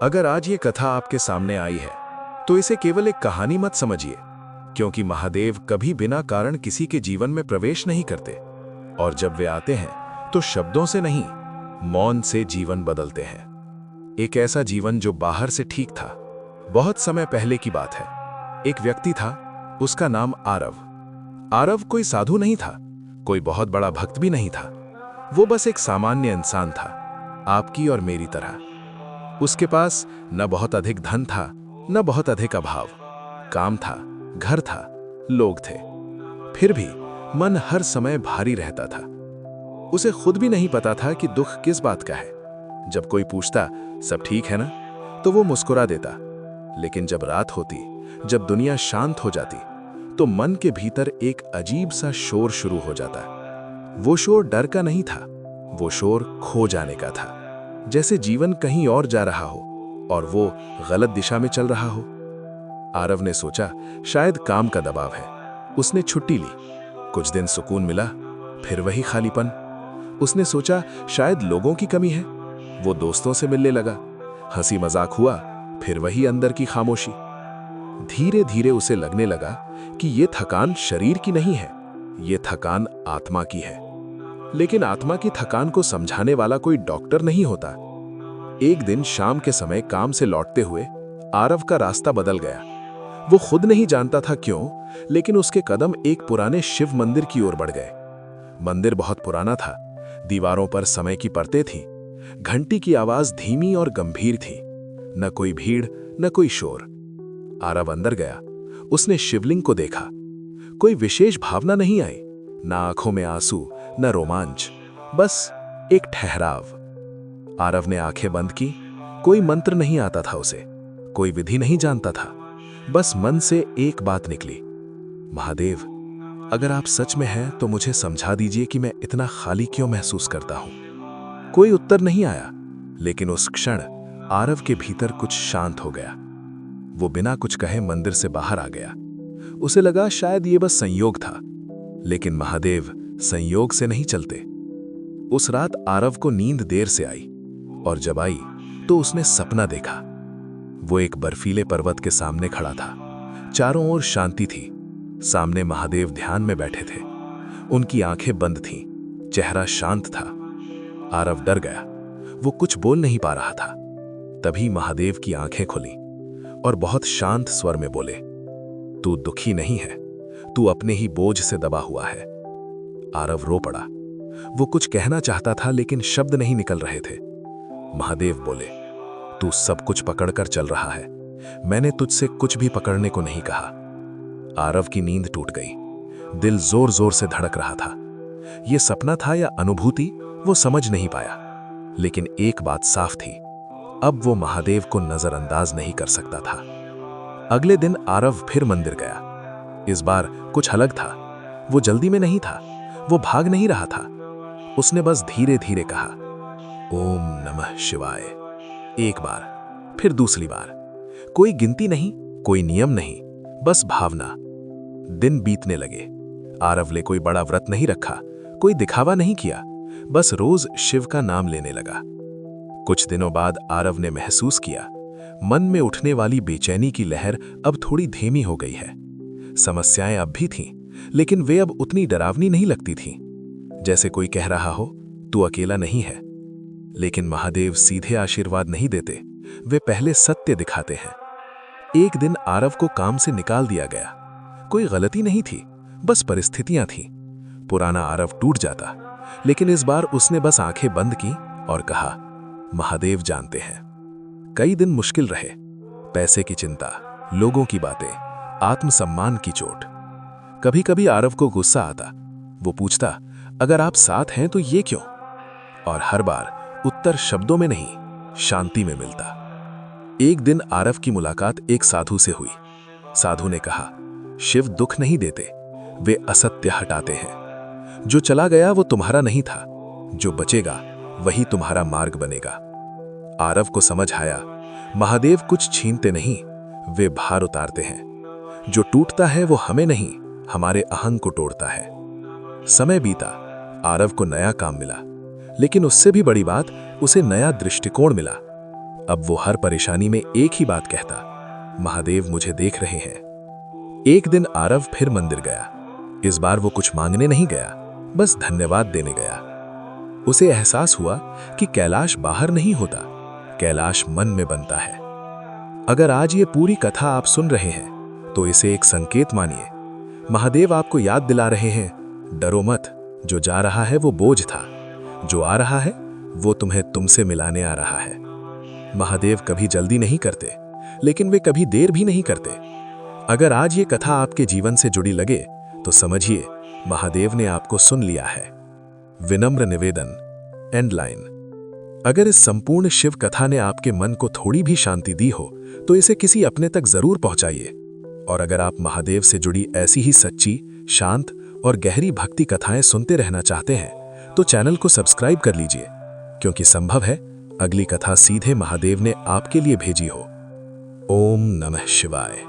अगर आज ये कथा आपके सामने आई है तो इसे केवल एक कहानी मत समझिए, क्योंकि महादेव कभी बिना कारण किसी के जीवन में प्रवेश नहीं करते और जब वे आते हैं तो शब्दों से नहीं, मौन से जीवन बदलते हैं। एक ऐसा जीवन जो बाहर से ठीक था। बहुत समय पहले की बात है। एक व्यक्ति था, उसका नाम आरव। आरव कोई साधु नहीं था, कोई बहुत बड़ा भक्त भी नहीं था। वो बस एक सामान्य इंसान था, आपकी और मेरी तरह। उसके पास न बहुत अधिक धन था, न बहुत अधिक अभाव। काम था, घर था, लोग थे। फिर भी मन हर समय भारी रहता था। उसे खुद भी नहीं पता था कि दुख किस बात का है। जब कोई पूछता सब ठीक है ना, तो वो मुस्कुरा देता। लेकिन जब रात होती, जब दुनिया शांत हो जाती, तो मन के भीतर एक अजीब सा शोर शुरू हो जाता। वो शोर डर का नहीं था, वो शोर खो जाने का था। जैसे जीवन कहीं और जा रहा हो और वो गलत दिशा में चल रहा हो। आरव ने सोचा शायद काम का दबाव है। उसने छुट्टी ली। कुछ दिन सुकून मिला, फिर वही खालीपन। उसने सोचा शायद लोगों की कमी है। वो दोस्तों से मिलने लगा। हंसी मजाक हुआ, फिर वही अंदर की खामोशी। धीरे धीरे उसे लगने लगा कि ये थकान शरीर की नहीं है, ये थकान आत्मा की है। लेकिन आत्मा की थकान को समझाने वाला कोई डॉक्टर नहीं होता। एक दिन शाम के समय काम से लौटते हुए आरव का रास्ता बदल गया। वो खुद नहीं जानता था क्यों, लेकिन उसके कदम एक पुराने शिव मंदिर की ओर बढ़ गए। मंदिर बहुत पुराना था। दीवारों पर समय की परतें थीं। घंटी की आवाज धीमी और गंभीर थी। न कोई भीड़, न कोई शोर। आरव अंदर गया। उसने शिवलिंग को देखा। कोई विशेष भावना नहीं आई, न आंखों में आंसू, न रोमांच, बस एक ठहराव। आरव ने आंखें बंद की। कोई मंत्र नहीं आता था उसे, कोई विधि नहीं जानता था। बस मन से एक बात निकली, महादेव, अगर आप सच में हैं तो मुझे समझा दीजिए कि मैं इतना खाली क्यों महसूस करता हूं। कोई उत्तर नहीं आया, लेकिन उस क्षण आरव के भीतर कुछ शांत हो गया। वो बिना कुछ कहे मंदिर से बाहर आ गया। उसे लगा शायद ये बस संयोग था, लेकिन महादेव संयोग से नहीं चलते। उस रात आरव को नींद देर से आई, और जब आई तो उसने सपना देखा। वो एक बर्फीले पर्वत के सामने खड़ा था। चारों ओर शांति थी। सामने महादेव ध्यान में बैठे थे। उनकी आंखें बंद थीं, चेहरा शांत था। आरव डर गया। वो कुछ बोल नहीं पा रहा था। तभी महादेव की आंखें खुली और बहुत शांत स्वर में बोले, तू दुखी नहीं है, तू अपने ही बोझ से दबा हुआ है। आरव रो पड़ा। वो कुछ कहना चाहता था, लेकिन शब्द नहीं निकल रहे थे। महादेव बोले, तू सब कुछ पकड़कर चल रहा है, मैंने तुझसे कुछ भी पकड़ने को नहीं कहा। आरव की नींद टूट गई। दिल जोर जोर से धड़क रहा था। यह सपना था या अनुभूति, वो समझ नहीं पाया। लेकिन एक बात साफ थी, अब वो महादेव को नजरअंदाज नहीं कर सकता था। अगले दिन आरव फिर मंदिर गया। इस बार कुछ अलग था। वो जल्दी में नहीं था, वो भाग नहीं रहा था। उसने बस धीरे धीरे कहा, ओम नमः शिवाय। एक बार, फिर दूसरी बार। कोई गिनती नहीं, कोई नियम नहीं, बस भावना। दिन बीतने लगे। आरव ने कोई बड़ा व्रत नहीं रखा, कोई दिखावा नहीं किया, बस रोज शिव का नाम लेने लगा। कुछ दिनों बाद आरव ने महसूस किया, मन में उठने वाली बेचैनी की लहर अब थोड़ी धीमी हो गई है। समस्याएं अब भी थीं, लेकिन वे अब उतनी डरावनी नहीं लगती थीं। जैसे कोई कह रहा हो, तू अकेला नहीं है। लेकिन महादेव सीधे आशीर्वाद नहीं देते, वे पहले सत्य दिखाते हैं। एक दिन आरव को काम से निकाल दिया गया। कोई गलती नहीं थी, बस परिस्थितियां थीं। पुराना आरव टूट जाता, लेकिन इस बार उसने बस आंखें बंद की और कहा, महादेव जानते हैं। कई दिन मुश्किल रहे। पैसे की चिंता, लोगों की बातें, आत्मसम्मान की चोट। कभी कभी आरव को गुस्सा आता। वो पूछता, अगर आप साथ हैं तो ये क्यों? और हर बार उत्तर शब्दों में नहीं, शांति में मिलता। एक दिन आरव की मुलाकात एक साधु से हुई। साधु ने कहा, शिव दुख नहीं देते, वे असत्य हटाते हैं। जो चला गया वो तुम्हारा नहीं था, जो बचेगा वही तुम्हारा मार्ग बनेगा। आरव को समझ आया, महादेव कुछ छीनते नहीं, वे भार उतारते हैं। जो टूटता है वो हमें नहीं, हमारे अहंग को तोड़ता है। समय बीता। आरव को नया काम मिला, लेकिन उससे भी बड़ी बात, उसे नया दृष्टिकोण मिला। अब वो हर परेशानी में एक ही बात कहता, महादेव मुझे देख रहे हैं। एक दिन आरव फिर मंदिर गया। इस बार वो कुछ मांगने नहीं गया, बस धन्यवाद देने गया। उसे एहसास हुआ कि कैलाश बाहर नहीं होता, कैलाश मन में बनता है। अगर आज ये पूरी कथा आप सुन रहे हैं तो इसे एक संकेत मानिए। महादेव आपको याद दिला रहे हैं, डरो मत, जो जा रहा है वो बोझ था, जो आ रहा है वो तुम्हें तुमसे मिलाने आ रहा है। महादेव कभी जल्दी नहीं करते, लेकिन वे कभी देर भी नहीं करते। अगर आज ये कथा आपके जीवन से जुड़ी लगे तो समझिए महादेव ने आपको सुन लिया है। विनम्र निवेदन, एंड लाइन। अगर इस संपूर्ण शिव कथा ने आपके मन को थोड़ी भी शांति दी हो तो इसे किसी अपने तक जरूर पहुंचाइए। और अगर आप महादेव से जुड़ी ऐसी ही सच्ची, शांत और गहरी भक्ति कथाएं सुनते रहना चाहते हैं तो चैनल को सब्सक्राइब कर लीजिए, क्योंकि संभव है अगली कथा सीधे महादेव ने आपके लिए भेजी हो। ओम नमः शिवाय।